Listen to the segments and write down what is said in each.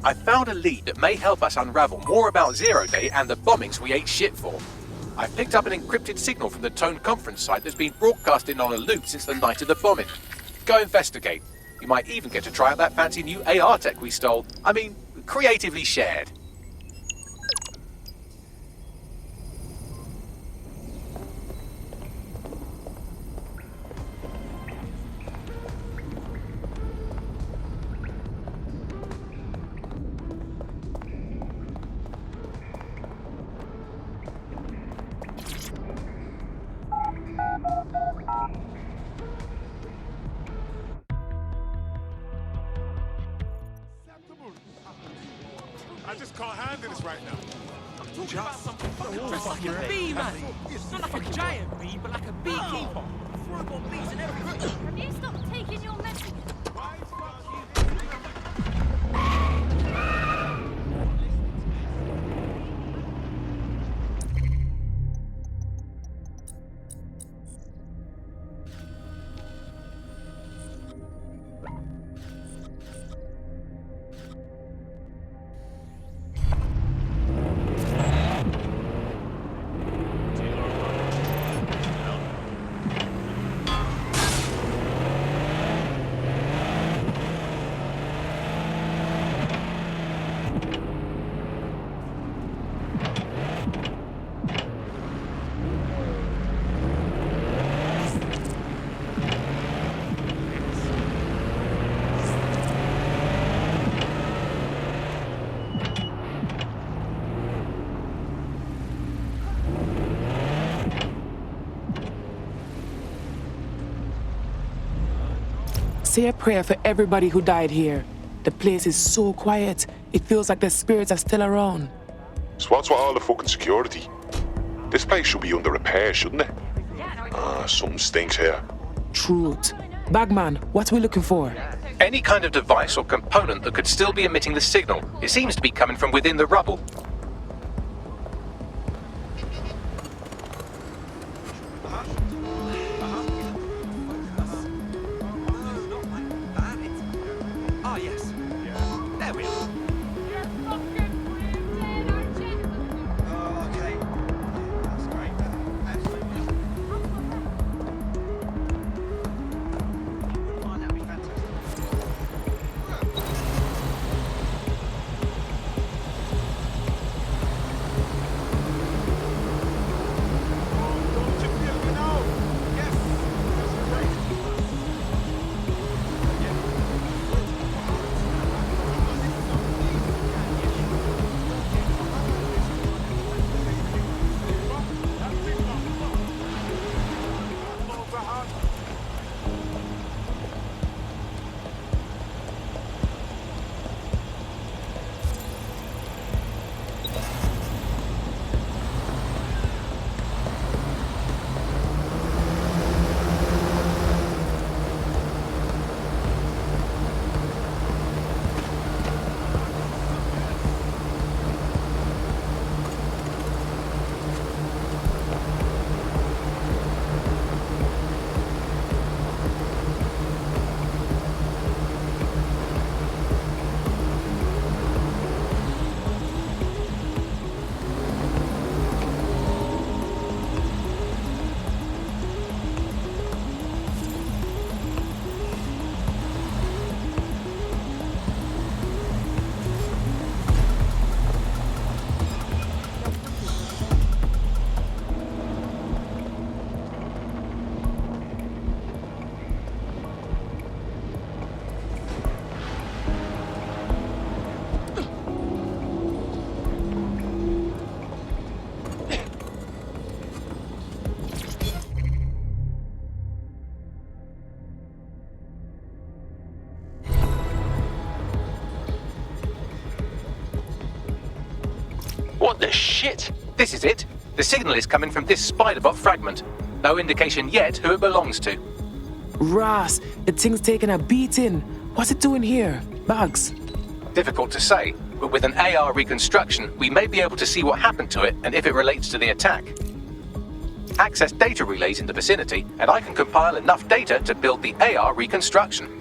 I found a lead that may help us unravel more about Zero Day and the bombings we ate shit for. I've picked up an encrypted signal from the Tone conference site that's been broadcasting on a loop since the night of the bombing. Go investigate. You might even get to try out that fancy new AR tech we stole. I mean, creatively shared. I just can't handle this right now. I'm talking about something fucking like a bee, man. Not like a giant bee, but like a beekeeper. Robot bees and everything. Have you stopped taking your medicine? Say a prayer for everybody who died here. The place is so quiet, it feels like the spirits are still around. So what's with all the fucking security? This place should be under repair, shouldn't it? Something stinks here. Truth. Bagman, what are we looking for? Any kind of device or component that could still be emitting the signal. It seems to be coming from within the rubble. Ah, yes. There we are. You're fucking brilliant, aren't you? Oh, okay. That's great. Absolutely. Wouldn't mind, that'd be fantastic. Don't you feel me now? Yes. That's great. What the shit? This is it. The signal is coming from this Spiderbot fragment. No indication yet who it belongs to. Ross, the thing's taking a beating. What's it doing here? Bugs. Difficult to say, but with an AR reconstruction, we may be able to see what happened to it and if it relates to the attack. Access data relays in the vicinity, and I can compile enough data to build the AR reconstruction.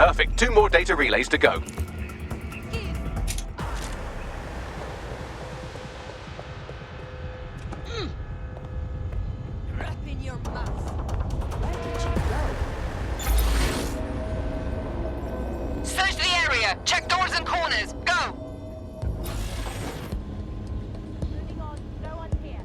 Perfect. 2 more data relays to go. Crap in your mouth. Search the area. Check doors and corners. Go! Moving on. No one here.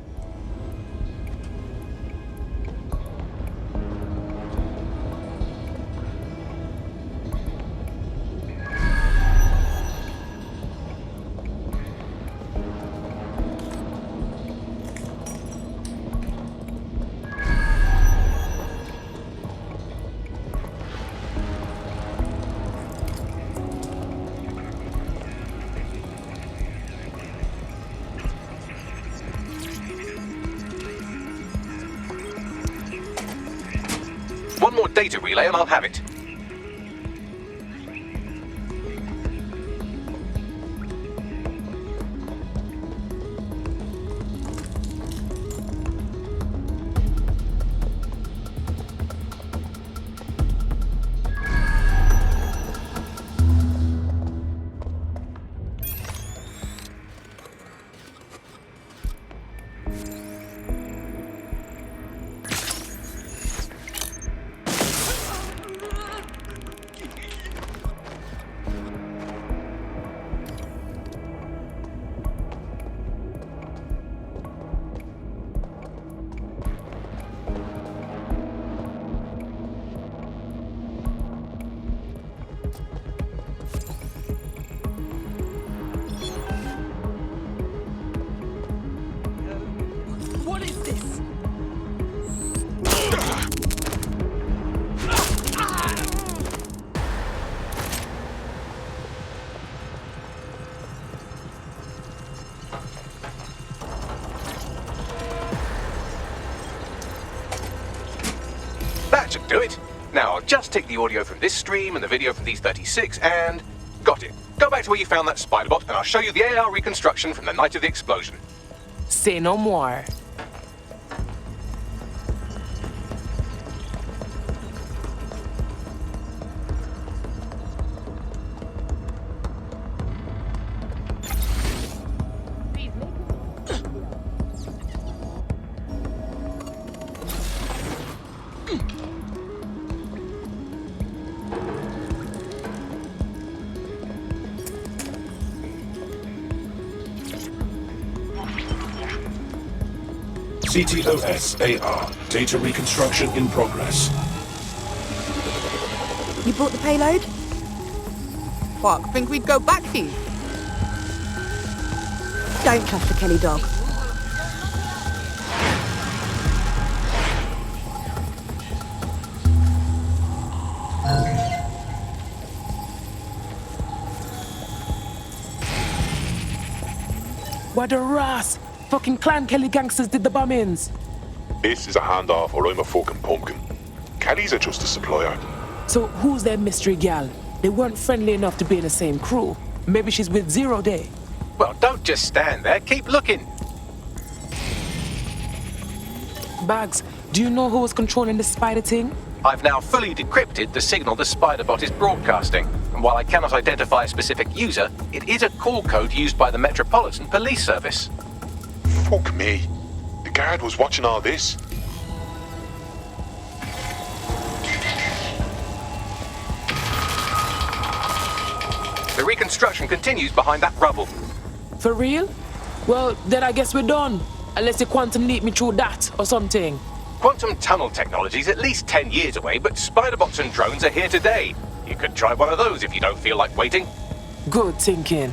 One more data relay and I'll have it. What is this? That should do it. Now I'll just take the audio from this stream and the video from these 36 and... Got it. Go back to where you found that Spiderbot and I'll show you the AR reconstruction from the night of the explosion. Say no more. Please make it. CTOS-AR. Data reconstruction in progress. You brought the payload? Fuck, think we'd go back to you? Don't trust the Kelly dog. What a ras! Fucking Clan Kelly gangsters did the bombings. This is a handoff or I'm a fucking pumpkin. Kelly's are just a supplier. So who's their mystery gal? They weren't friendly enough to be in the same crew. Maybe she's with Zero Day. Well, don't just stand there. Keep looking. Bags, do you know who was controlling the spider thing? I've now fully decrypted the signal the Spiderbot is broadcasting. And while I cannot identify a specific user, it is a call code used by the Metropolitan Police Service. Fuck me. The guard was watching all this. The reconstruction continues behind that rubble. For real? Well, then I guess we're done. Unless the quantum leap me through that or something. Quantum tunnel technology is at least 10 years away, but Spiderbots and drones are here today. You could try one of those if you don't feel like waiting. Good thinking.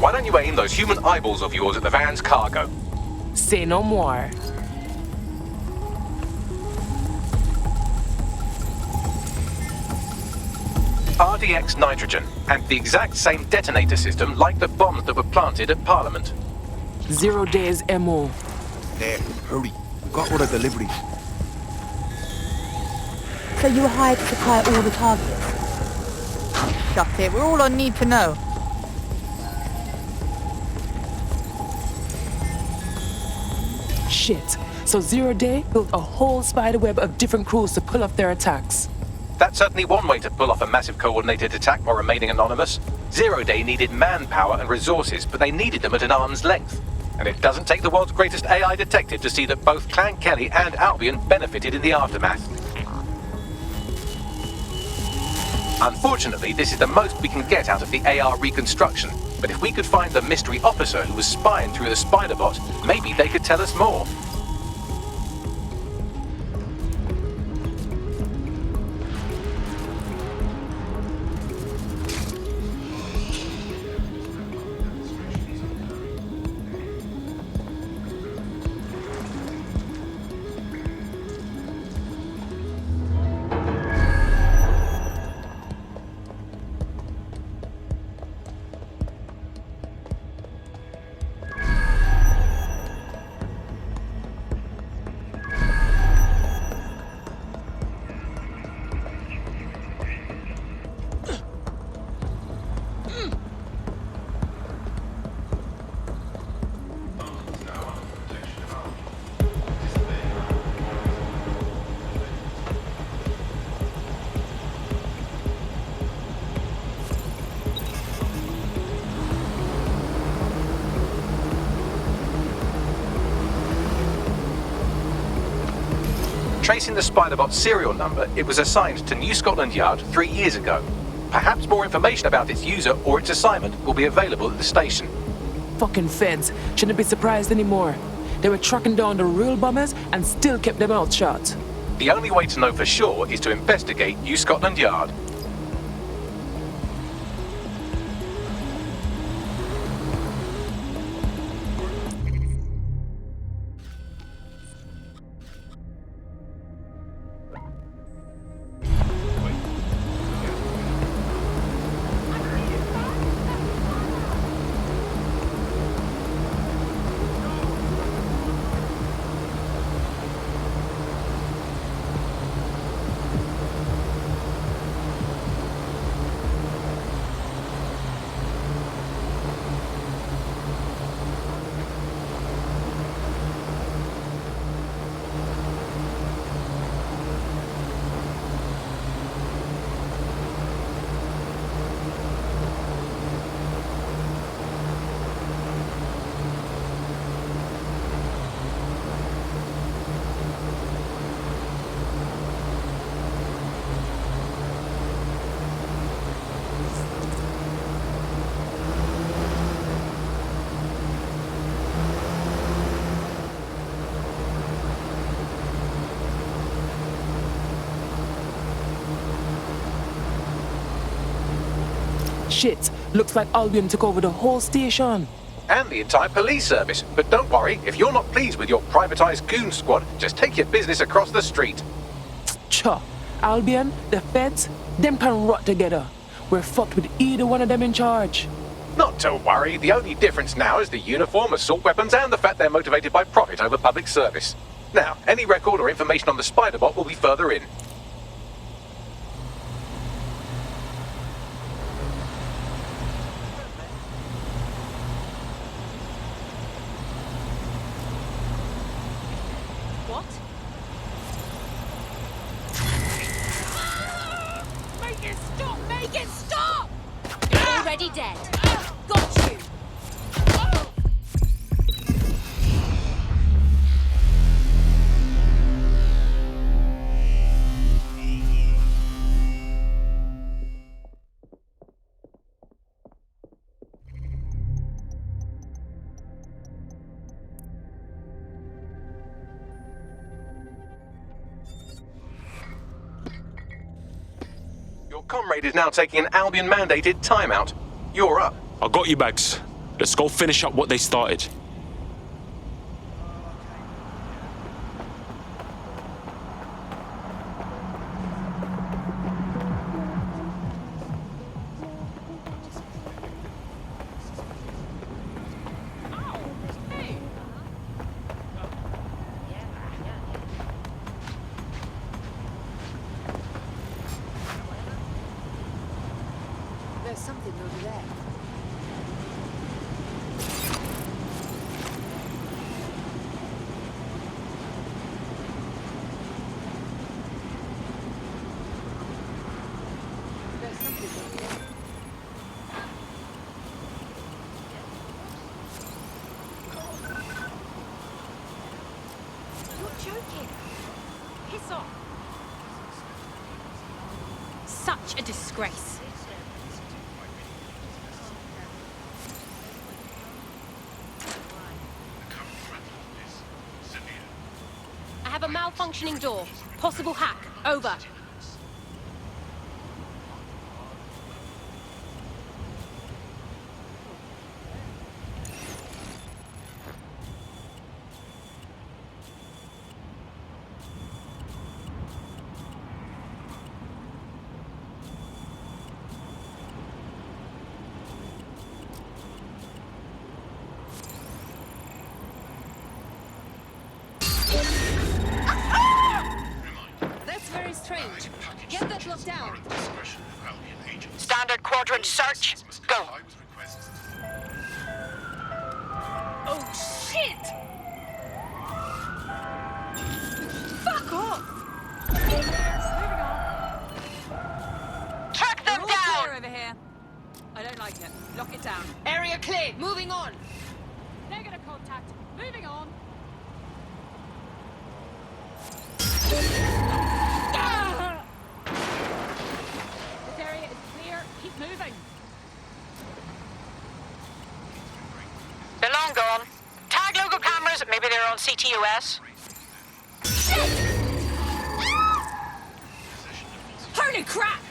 Why don't you aim those human eyeballs of yours at the van's cargo? Say no more. RDX nitrogen, and the exact same detonator system like the bombs that were planted at Parliament. 0 days MO. There, hurry. We've got all the deliveries. So you were hired to supply all the targets? Shut it, we're all on need to know. Shit. So 0 Day built a whole spider web of different crews to pull off their attacks. That's certainly one way to pull off a massive coordinated attack while remaining anonymous. 0 Day needed manpower and resources, but they needed them at an arm's length. And it doesn't take the world's greatest AI detective to see that both Clan Kelly and Albion benefited in the aftermath. Unfortunately, this is the most we can get out of the AR reconstruction, but if we could find the mystery officer who was spying through the spider bot, maybe they could tell us more. Tracing the Spiderbot's serial number, it was assigned to New Scotland Yard 3 years ago. Perhaps more information about its user or its assignment will be available at the station. Fucking feds. Shouldn't be surprised anymore. They were tracking down the real bombers and still kept their mouths shut. The only way to know for sure is to investigate New Scotland Yard. Shit. Looks like Albion took over the whole station. And the entire police service. But don't worry, if you're not pleased with your privatized goon squad, just take your business across the street. Cha. Albion, the feds, them can rot together. We're fucked with either one of them in charge. Not to worry, the only difference now is the uniform, assault weapons, and the fact they're motivated by profit over public service. Now, any record or information on the Spiderbot will be further in. What? Make it stop! Make it stop! You're already dead. Got you. Your comrade is now taking an Albion-mandated timeout. You're up. I got you, Bags. Let's go finish up what they started. There's something over there. There's something over there. You're joking. Piss off. Such a disgrace. I have a malfunctioning door. Possible hack. Over. That's very strange. Get that locked down. Standard quadrant search. Go. Oh, shit! Fuck off! Track them We're all down. clear over here. I don't like it. Lock it down. Area cleared. Moving on. Negative contact. Moving on. This area is clear. Keep moving. They're long gone. Tag local cameras. Maybe they're on CTOS. Holy crap!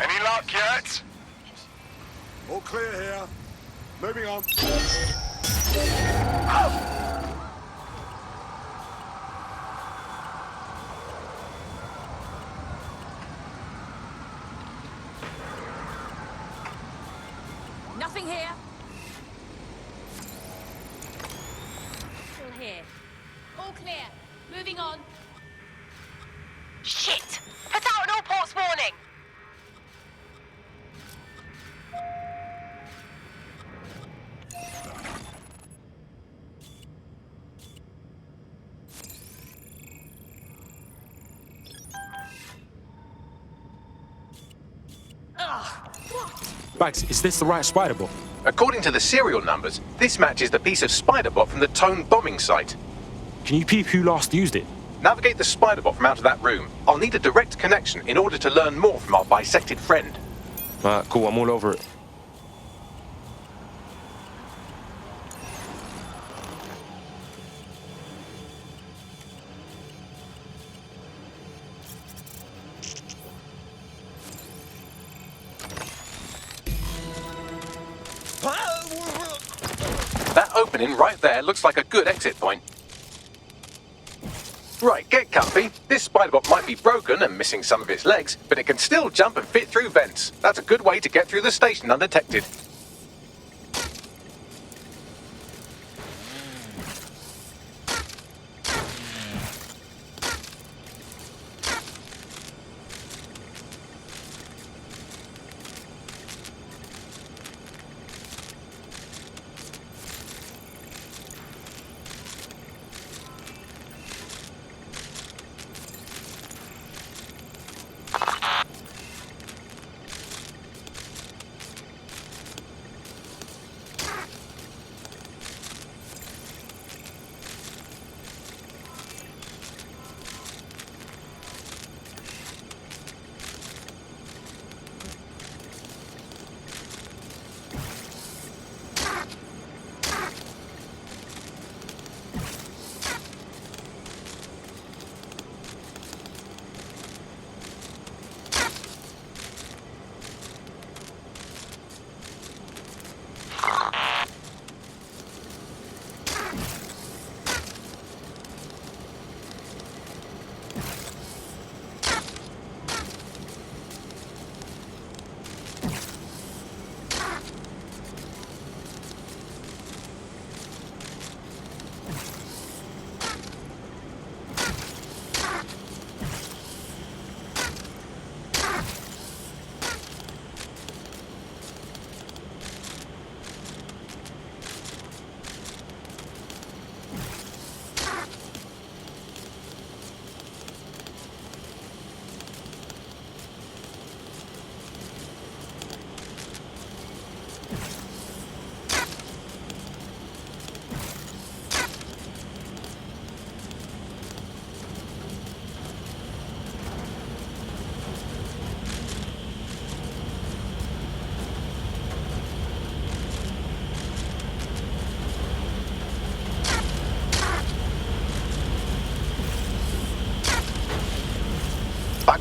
Any luck yet? All clear here. Moving on. Nothing here. Still here. All clear. Moving on. Shit. Put out an all ports warning. Bags, is this the right spider bot? According to the serial numbers, this matches the piece of spider bot from the Tone bombing site. Can you peep who last used it? Navigate the spider bot from out of that room. I'll need a direct connection in order to learn more from our bisected friend. Cool, I'm all over it. That opening right there looks like a good exit point. Right, get comfy. This spider bot might be broken and missing some of its legs, but it can still jump and fit through vents. That's a good way to get through the station undetected.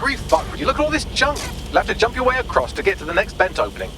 hurry, fuck, would you look at all this junk? You'll have to jump your way across to get to the next vent opening.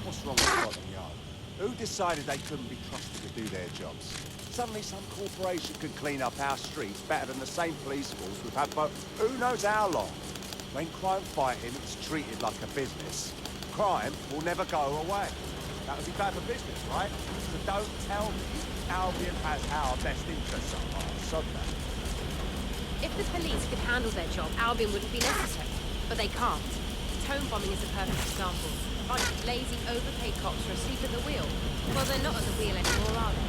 What's wrong with Scotland Yard? Who decided they couldn't be trusted to do their jobs? Suddenly some corporation could clean up our streets better than the same police force we've had for who knows how long. When crime fighting is treated like a business, crime will never go away. That would be bad for business, right? So don't tell me Albion has our best interests at heart, sod that. If the police could handle their job, Albion wouldn't be necessary. But they can't. Tone bombing is a perfect example. A bunch of lazy, overpaid cops are asleep at the wheel. Well, they're not at the wheel anymore, are they?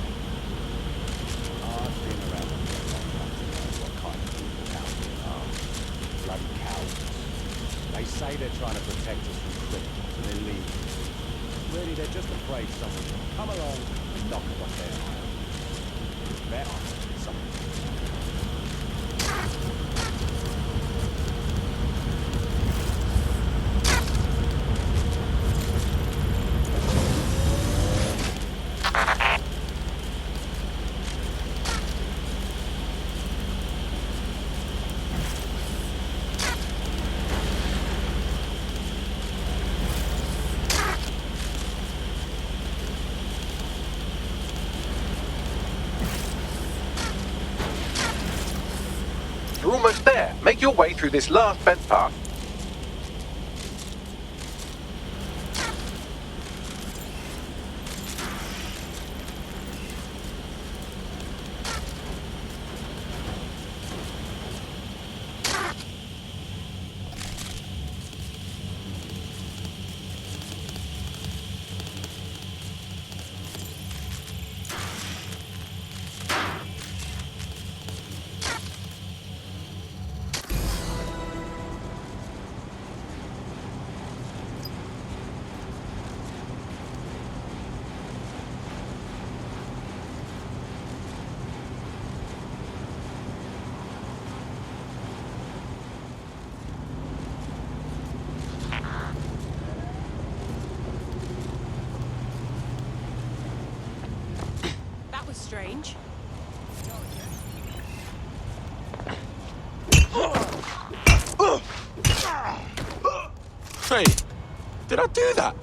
I've been around the block long enough to know what kind of people Albion are. Bloody cowards. They say they're trying to protect us from criminals and illegals. Really, they're just afraid someone will come along and knock them off their island. Better something. You're almost there. Make your way through this last vent path. That was strange. Hey, did I do that?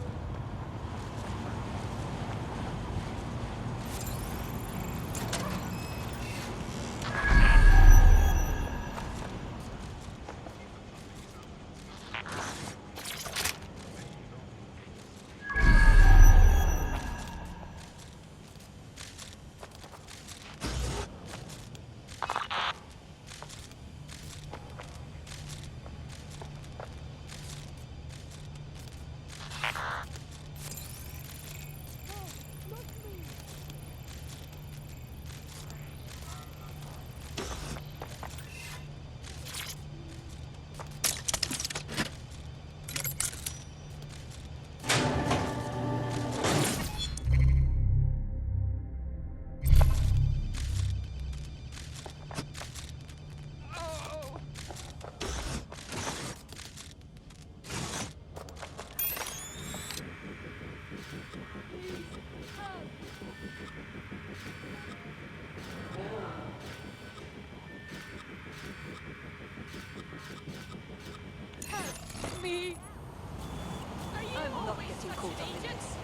I'm not getting caught up in this.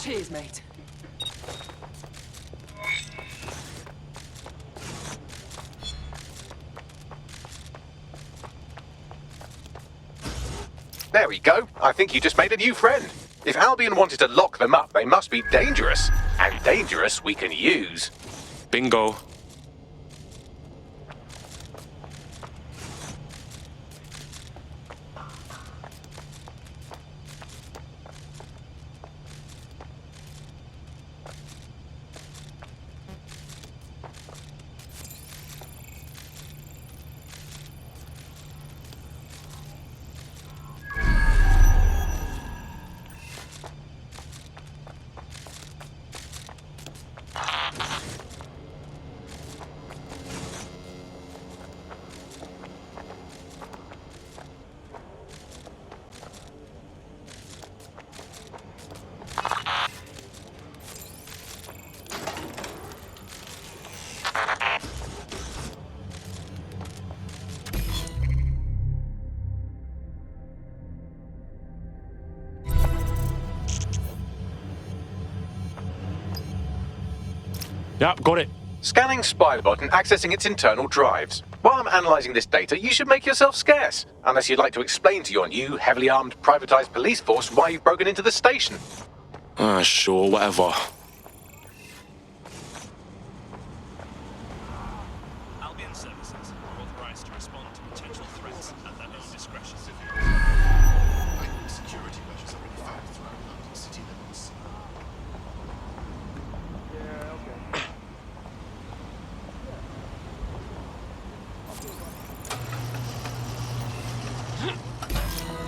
Cheers, mate. There we go. I think you just made a new friend. If Albion wanted to lock them up, they must be dangerous. And dangerous we can use. Bingo. Yep, got it. Scanning Spybot and accessing its internal drives. While I'm analysing this data, you should make yourself scarce. Unless you'd like to explain to your new, heavily armed, privatised police force why you've broken into the station. Sure, whatever. Albion services are authorized to respond to potential threats at their own discretion. Security measures are in fact throughout London city limits.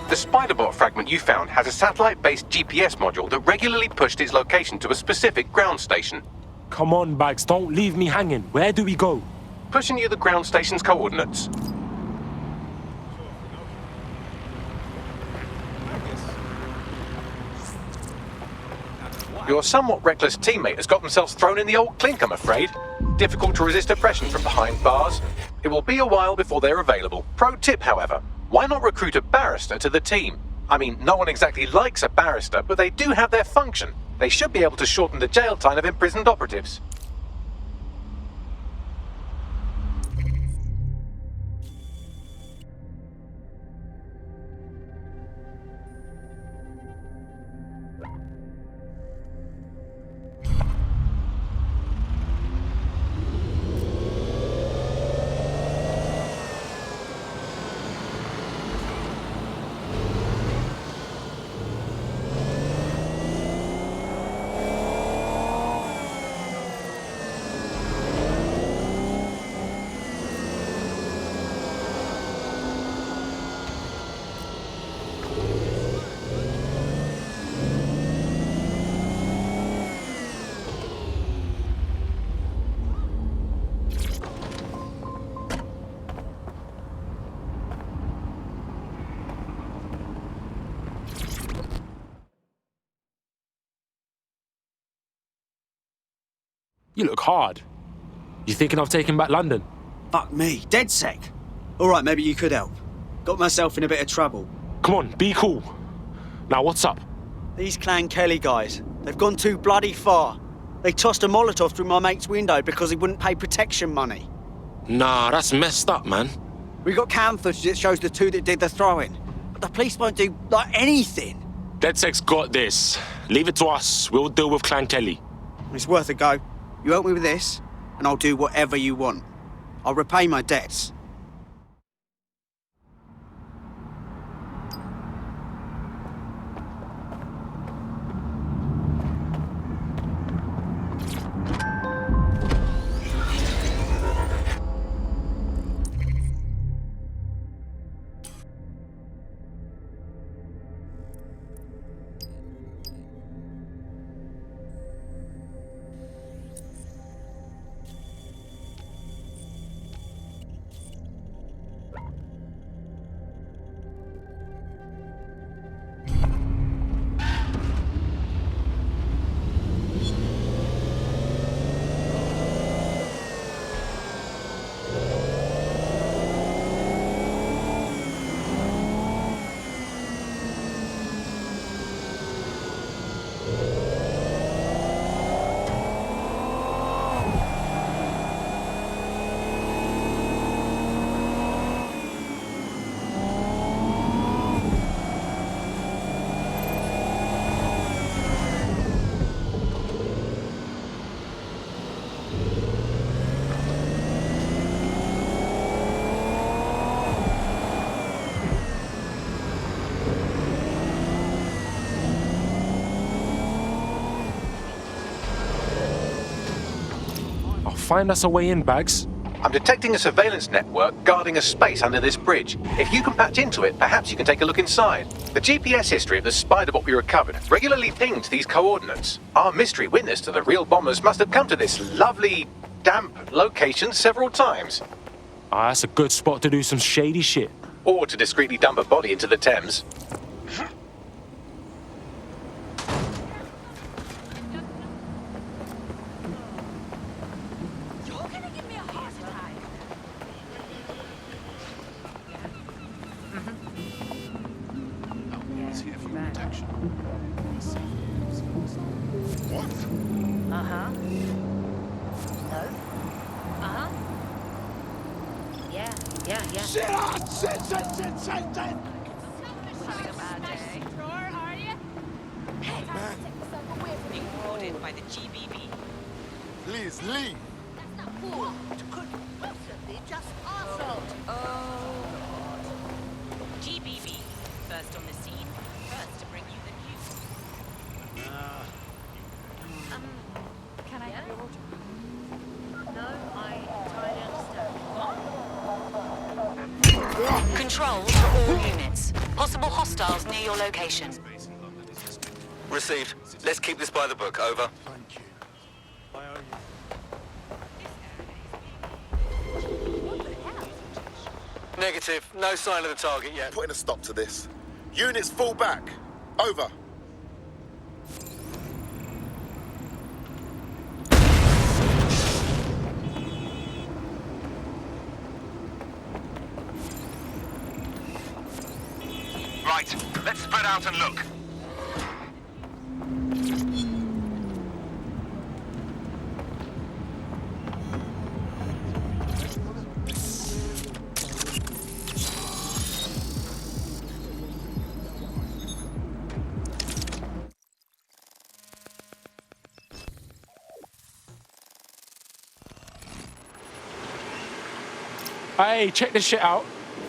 The Spiderbot fragment you found has a satellite-based GPS module that regularly pushed its location to a specific ground station. Come on, Bags, don't leave me hanging. Where do we go? Pushing you the ground station's coordinates. Your somewhat reckless teammate has got themselves thrown in the old clink, I'm afraid. Difficult to resist oppression from behind bars. It will be a while before they're available. Pro tip, however, why not recruit a barrister to the team? I mean, no one exactly likes a barrister, but they do have their function. They should be able to shorten the jail time of imprisoned operatives. You look hard. You thinking of taking back London? Fuck me, dead sec. All right, maybe you could help. Got myself in a bit of trouble. Come on, be cool. Now, what's up? These Clan Kelly guys, they've gone too bloody far. They tossed a Molotov through my mate's window because he wouldn't pay protection money. Nah, that's messed up, man. We got cam footage that shows the two that did the throwing. But the police won't do, anything. DedSec's got this. Leave it to us. We'll deal with Clan Kelly. It's worth a go. You help me with this, and I'll do whatever you want. I'll repay my debts. find us a way in, Bags? I'm detecting a surveillance network guarding a space under this bridge. If you can patch into it, perhaps you can take a look inside. The GPS history of the Spider-Bot we recovered regularly pinged these coordinates. Our mystery witness to the real bombers must have come to this lovely, damp location several times. Ah, that's a good spot to do some shady shit. Or to discreetly dump a body into the Thames. By the GBB. Please leave. What could possibly just arsehole? Oh, God. GBB, first on the scene, first to bring you the news. Can I have your order? No, I entirely understand. Control for all units. Possible hostiles near your location. Received. Let's keep this by the book. Over. Thank you. I owe you. Negative. No sign of the target yet. Putting a stop to this. Units fall back. Over. Right. Let's spread out and look. Hey, check this shit out.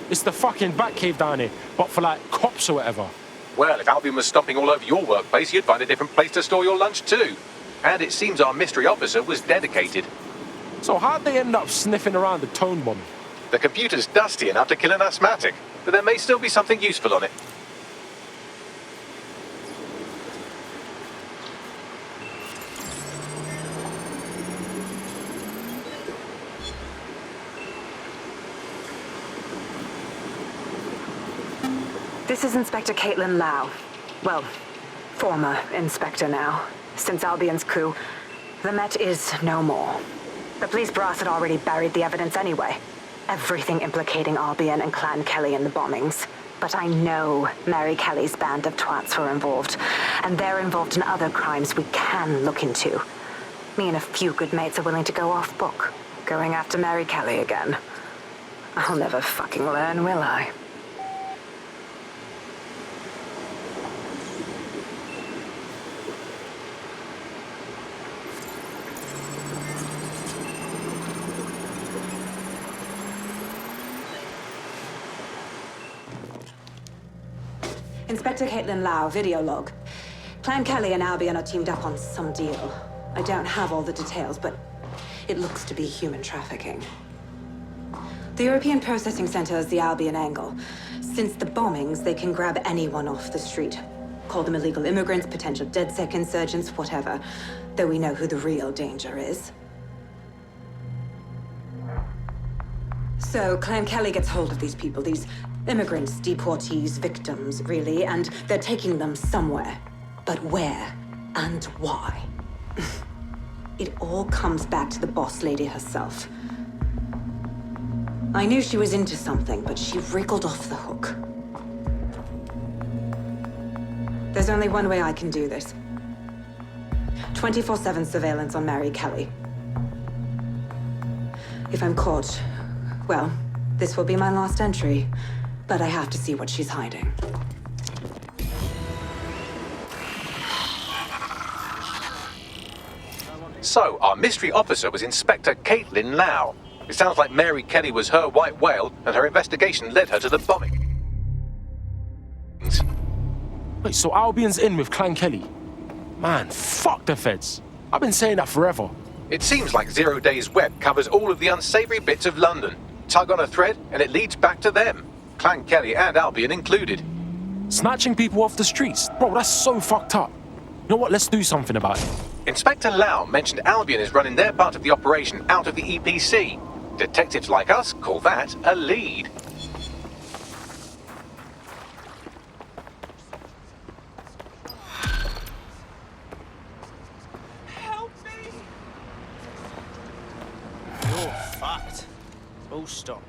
It's the fucking Batcave down here, but for like cops or whatever. Well, if Albion was stomping all over your workplace, you'd find a different place to store your lunch too. And it seems our mystery officer was dedicated. So how'd they end up sniffing around the tone bomb? The computer's dusty enough to kill an asthmatic, but there may still be something useful on it. This is Inspector Caitlin Lau. Well, former inspector now. Since Albion's coup, the Met is no more. The police brass had already buried the evidence anyway. Everything implicating Albion and Clan Kelly in the bombings. But I know Mary Kelly's band of twats were involved, and they're involved in other crimes we can look into. Me and a few good mates are willing to go off book, going after Mary Kelly again. I'll never fucking learn, will I? Inspector Caitlin Lau, video log. Clan Kelly and Albion are teamed up on some deal. I don't have all the details, but it looks to be human trafficking. The European Processing Center is the Albion angle. Since the bombings, they can grab anyone off the street. Call them illegal immigrants, potential DedSec insurgents, whatever. Though we know who the real danger is. So, Clan Kelly gets hold of these people, these immigrants, deportees, victims, really, and they're taking them somewhere. But where and why? It all comes back to the boss lady herself. I knew she was into something, but she wriggled off the hook. There's only one way I can do this. 24/7 surveillance on Mary Kelly. If I'm caught, well, this will be my last entry. But I have to see what she's hiding. So, our mystery officer was Inspector Caitlin Lau. It sounds like Mary Kelly was her white whale, and her investigation led her to the bombing. Wait, so Albion's in with Clan Kelly? Man, fuck the feds. I've been saying that forever. It seems like Zero Day's web covers all of the unsavory bits of London. Tug on a thread, and it leads back to them. Clan Kelly and Albion included. Snatching people off the streets? Bro, that's so fucked up. You know what? Let's do something about it. Inspector Lau mentioned Albion is running their part of the operation out of the EPC. Detectives like us call that a lead. Help me! You're fucked. Full stop.